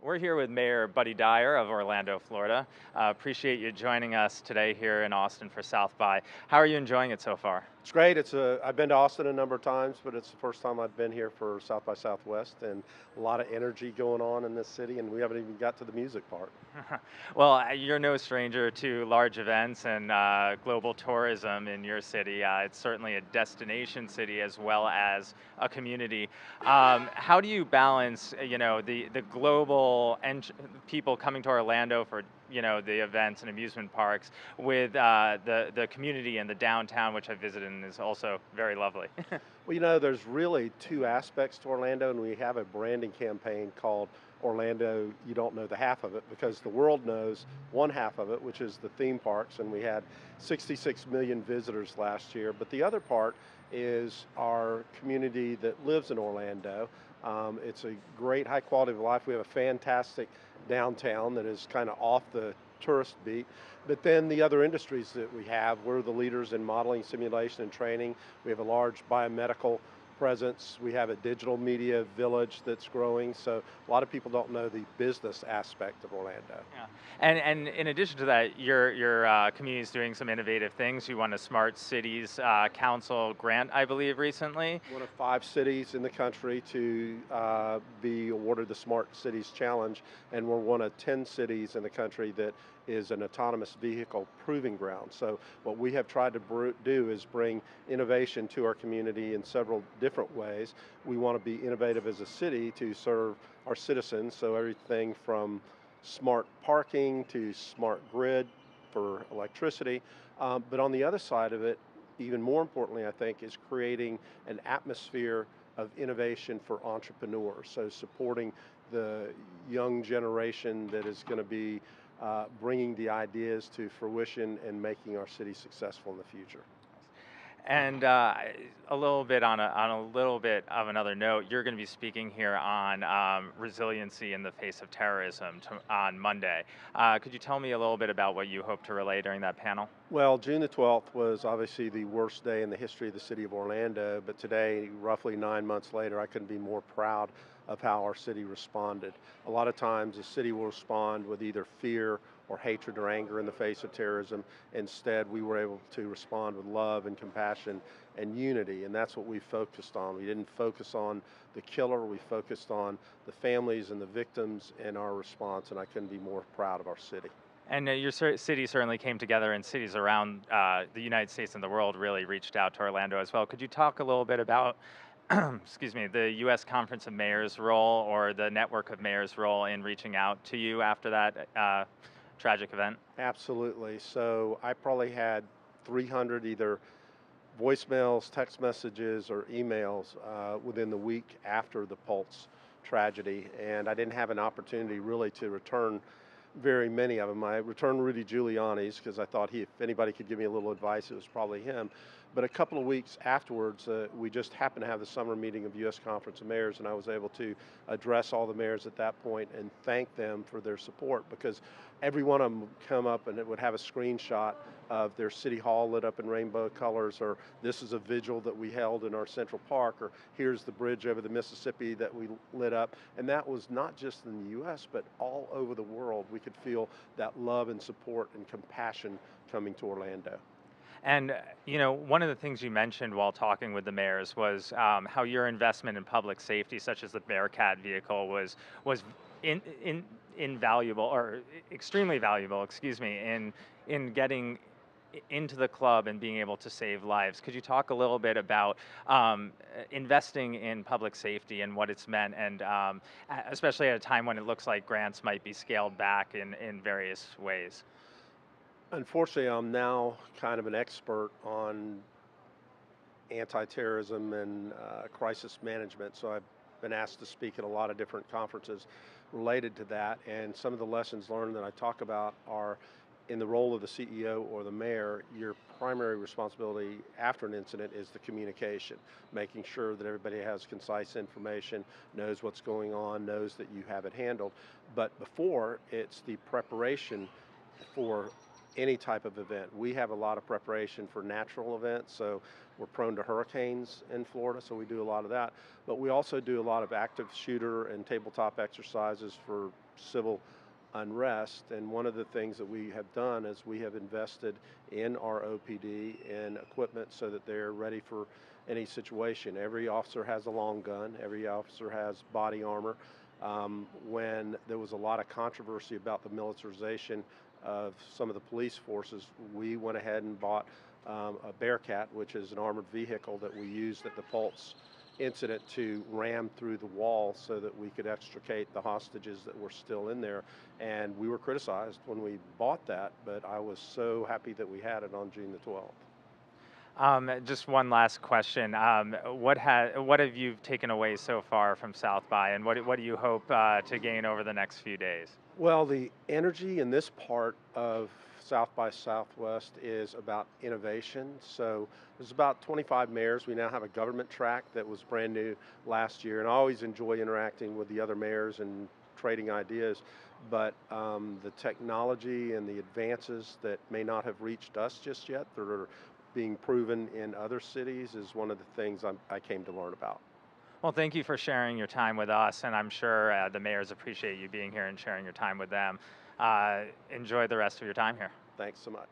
We're here with Mayor Buddy Dyer of Orlando, Florida. Appreciate you joining us today here in Austin for South by. How are you enjoying it so far? It's great. I've been to Austin a number of times, but it's the first time I've been here for South by Southwest, and a lot of energy going on in this city, and we haven't even got to the music part. Well, you're no stranger to large events and global tourism in your city. It's certainly a destination city as well as a community. How do you balance, the global and people coming to Orlando for, the events and amusement parks with the community and the downtown, which I visited and is also very lovely. Well, there's really two aspects to Orlando, and we have a branding campaign called Orlando, You Don't Know the Half of It, because the world knows one half of it, which is the theme parks, and we had 66 million visitors last year. But the other part is our community that lives in Orlando. It's a great high quality of life. We have a fantastic downtown that is kind of off the tourist beat. But then the other industries that we have, we're the leaders in modeling, simulation, and training. We have a large biomedical presence. We have a digital media village that's growing. So a lot of people don't know the business aspect of Orlando. Yeah, and in addition to that, your community is doing some innovative things. You won a Smart Cities Council grant, I believe, recently. One of 5 cities in the country to be awarded the Smart Cities Challenge, and we're one of 10 cities in the country that is an autonomous vehicle proving ground. So what we have tried to do is bring innovation to our community in several different ways. We want to be innovative as a city to serve our citizens, so everything from smart parking to smart grid for electricity. But on the other side of it, even more importantly, I think, is creating an atmosphere of innovation for entrepreneurs. So supporting the young generation that is going to be bringing the ideas to fruition and making our city successful in the future. And a little bit on a little bit of another note, you're going to be speaking here on resiliency in the face of terrorism on Monday. Could you tell me a little bit about what you hope to relay during that panel? Well, June the 12th was obviously the worst day in the history of the city of Orlando, but today, roughly 9 months later, I couldn't be more proud of how our city responded. A lot of times the city will respond with either fear or hatred or anger in the face of terrorism. Instead, we were able to respond with love and compassion and unity, and that's what we focused on. We didn't focus on the killer, we focused on the families and the victims in our response, and I couldn't be more proud of our city. And your city certainly came together, and cities around the United States and the world really reached out to Orlando as well. Could you talk a little bit about, excuse me, the U.S. Conference of Mayors role or the network of mayors role in reaching out to you after that tragic event? Absolutely. So I probably had 300 either voicemails, text messages, or emails within the week after the Pulse tragedy, and I didn't have an opportunity really to return very many of them. I returned Rudy Giuliani's because I thought if anybody could give me a little advice, it was probably him. But a couple of weeks afterwards, we just happened to have the summer meeting of U.S. Conference of Mayors, and I was able to address all the mayors at that point and thank them for their support, because every one of them would come up and it would have a screenshot of their city hall lit up in rainbow colors, or this is a vigil that we held in our Central Park, or here's the bridge over the Mississippi that we lit up. And that was not just in the U.S., but all over the world. We could feel that love and support and compassion coming to Orlando. And one of the things you mentioned while talking with the mayors was how your investment in public safety, such as the Bearcat vehicle, was invaluable or extremely valuable, excuse me, in getting into the club and being able to save lives. Could you talk a little bit about investing in public safety and what it's meant, and especially at a time when it looks like grants might be scaled back in various ways? Unfortunately, I'm now kind of an expert on anti-terrorism and crisis management, so I've been asked to speak at a lot of different conferences related to that, and some of the lessons learned that I talk about are, in the role of the CEO or the mayor, your primary responsibility after an incident is the communication, making sure that everybody has concise information, knows what's going on, knows that you have it handled. But before, it's the preparation for any type of event. We have a lot of preparation for natural events, so we're prone to hurricanes in Florida, so we do a lot of that. But we also do a lot of active shooter and tabletop exercises for civil unrest. And one of the things that we have done is we have invested in our OPD in equipment so that they're ready for any situation. Every officer has a long gun, every officer has body armor. When there was a lot of controversy about the militarization of some of the police forces, we went ahead and bought a Bearcat, which is an armored vehicle that we used at the Pulse incident to ram through the wall so that we could extricate the hostages that were still in there. And we were criticized when we bought that, but I was so happy that we had it on June the 12th. Just one last question. What have you taken away so far from South by, and what do you hope to gain over the next few days? Well, the energy in this part of South by Southwest is about innovation. So there's about 25 mayors. We now have a government track that was brand new last year, and I always enjoy interacting with the other mayors and trading ideas. But the technology and the advances that may not have reached us just yet, that are being proven in other cities, is one of the things I came to learn about. Well, thank you for sharing your time with us, and I'm sure the mayors appreciate you being here and sharing your time with them. Enjoy the rest of your time here. Thanks so much.